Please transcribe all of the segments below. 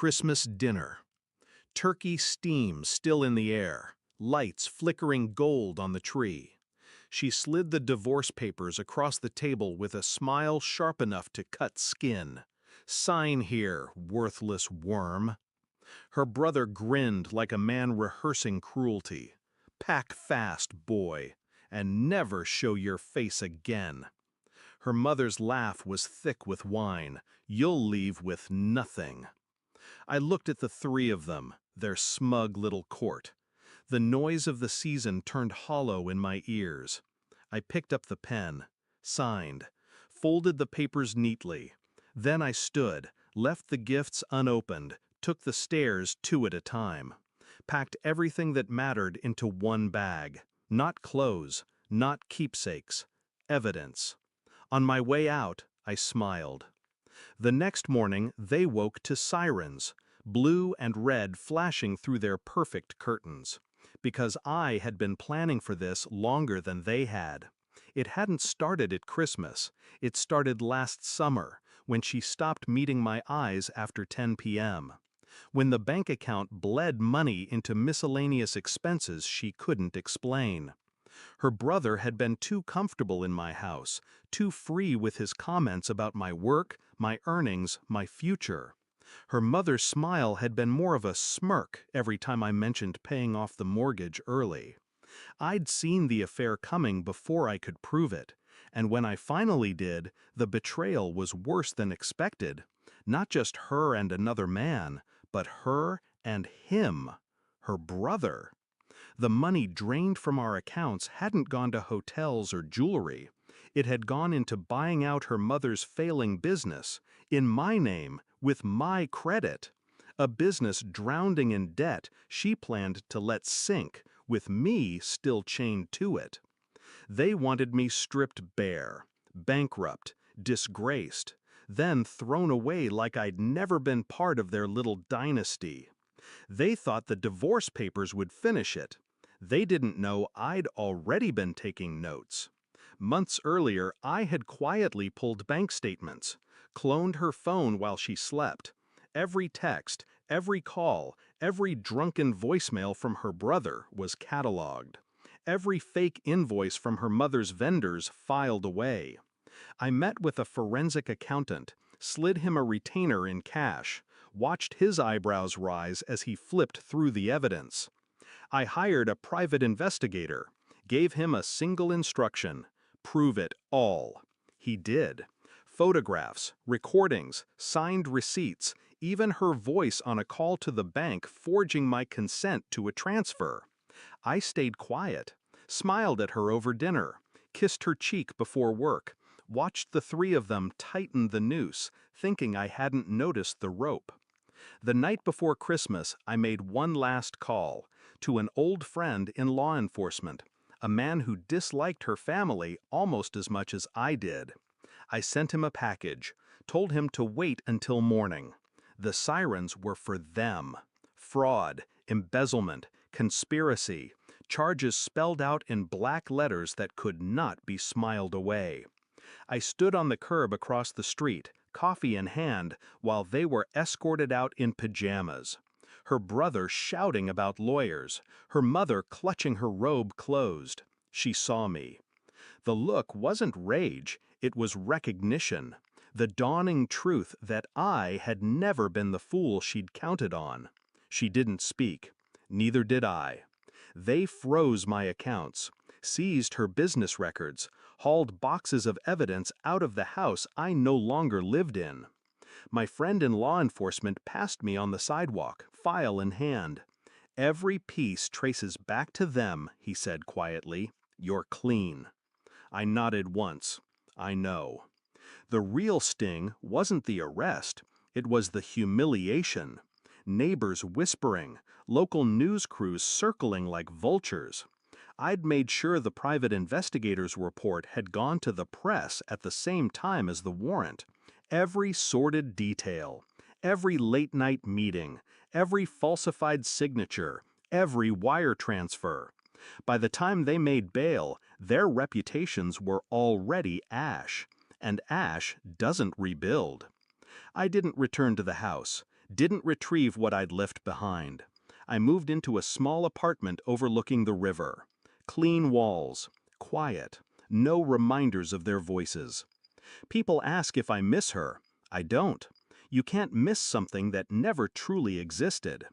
Christmas dinner. Turkey steam still in the air, lights flickering gold on the tree. She slid the divorce papers across the table with a smile sharp enough to cut skin. "Sign here, worthless worm." Her brother grinned like a man rehearsing cruelty. "Pack fast, boy, and never show your face again." Her mother's laugh was thick with wine. "You'll leave with nothing." I looked at the three of them, their smug little court. The noise of the season turned hollow in my ears. I picked up the pen, signed, folded the papers neatly. Then I stood, left the gifts unopened, took the stairs two at a time, packed everything that mattered into one bag. Not clothes, not keepsakes, evidence. On my way out, I smiled. The next morning, they woke to sirens, blue and red flashing through their perfect curtains. Because I had been planning for this longer than they had. It hadn't started at Christmas. It started last summer, when she stopped meeting my eyes after 10 p.m. When the bank account bled money into miscellaneous expenses she couldn't explain. Her brother had been too comfortable in my house, too free with his comments about my work, my earnings, my future. Her mother's smile had been more of a smirk every time I mentioned paying off the mortgage early. I'd seen the affair coming before I could prove it, and when I finally did, the betrayal was worse than expected. Not just her and another man, but her and him, her brother. The money drained from our accounts hadn't gone to hotels or jewelry. It had gone into buying out her mother's failing business, in my name, with my credit. A business drowning in debt she planned to let sink, with me still chained to it. They wanted me stripped bare, bankrupt, disgraced, then thrown away like I'd never been part of their little dynasty. They thought the divorce papers would finish it. They didn't know I'd already been taking notes. Months earlier, I had quietly pulled bank statements, cloned her phone while she slept. Every text, every call, every drunken voicemail from her brother was cataloged. Every fake invoice from her mother's vendors filed away. I met with a forensic accountant, slid him a retainer in cash, watched his eyebrows rise as he flipped through the evidence. I hired a private investigator, gave him a single instruction: prove it all. He did. Photographs, recordings, signed receipts, even her voice on a call to the bank forging my consent to a transfer. I stayed quiet, smiled at her over dinner, kissed her cheek before work, watched the three of them tighten the noose, thinking I hadn't noticed the rope. The night before Christmas, I made one last call to an old friend in law enforcement, a man who disliked her family almost as much as I did. I sent him a package, told him to wait until morning. The sirens were for them. Fraud, embezzlement, conspiracy, charges spelled out in black letters that could not be smiled away. I stood on the curb across the street, coffee in hand, while they were escorted out in pajamas. Her brother shouting about lawyers, her mother clutching her robe closed. She saw me. The look wasn't rage, it was recognition, the dawning truth that I had never been the fool she'd counted on. She didn't speak. Neither did I. They froze my accounts, seized her business records, hauled boxes of evidence out of the house I no longer lived in. My friend in law enforcement passed me on the sidewalk, file in hand. "Every piece traces back to them," he said quietly. "You're clean." I nodded once. I know. The real sting wasn't the arrest, it was the humiliation. Neighbors whispering, local news crews circling like vultures. I'd made sure the private investigator's report had gone to the press at the same time as the warrant. Every sordid detail, every late-night meeting, every falsified signature, every wire transfer. By the time they made bail, their reputations were already ash, and ash doesn't rebuild. I didn't return to the house, Didn't retrieve what I'd left behind. I moved into a small apartment overlooking the river. Clean walls, quiet, no reminders of their voices. People ask if I miss her. I don't. You can't miss something that never truly existed.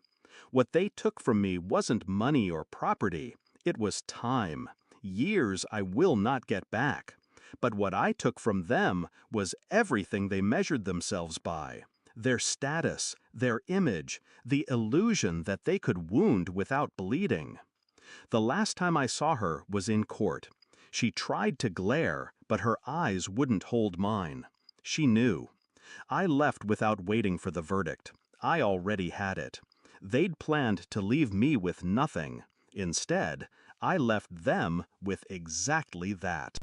What they took from me wasn't money or property, it was time. Years I will not get back. But what I took from them was everything they measured themselves by. Their status, their image, the illusion that they could wound without bleeding. The last time I saw her was in court. She tried to glare, but her eyes wouldn't hold mine. She knew. I left without waiting for the verdict. I already had it. They'd planned to leave me with nothing. Instead, I left them with exactly that.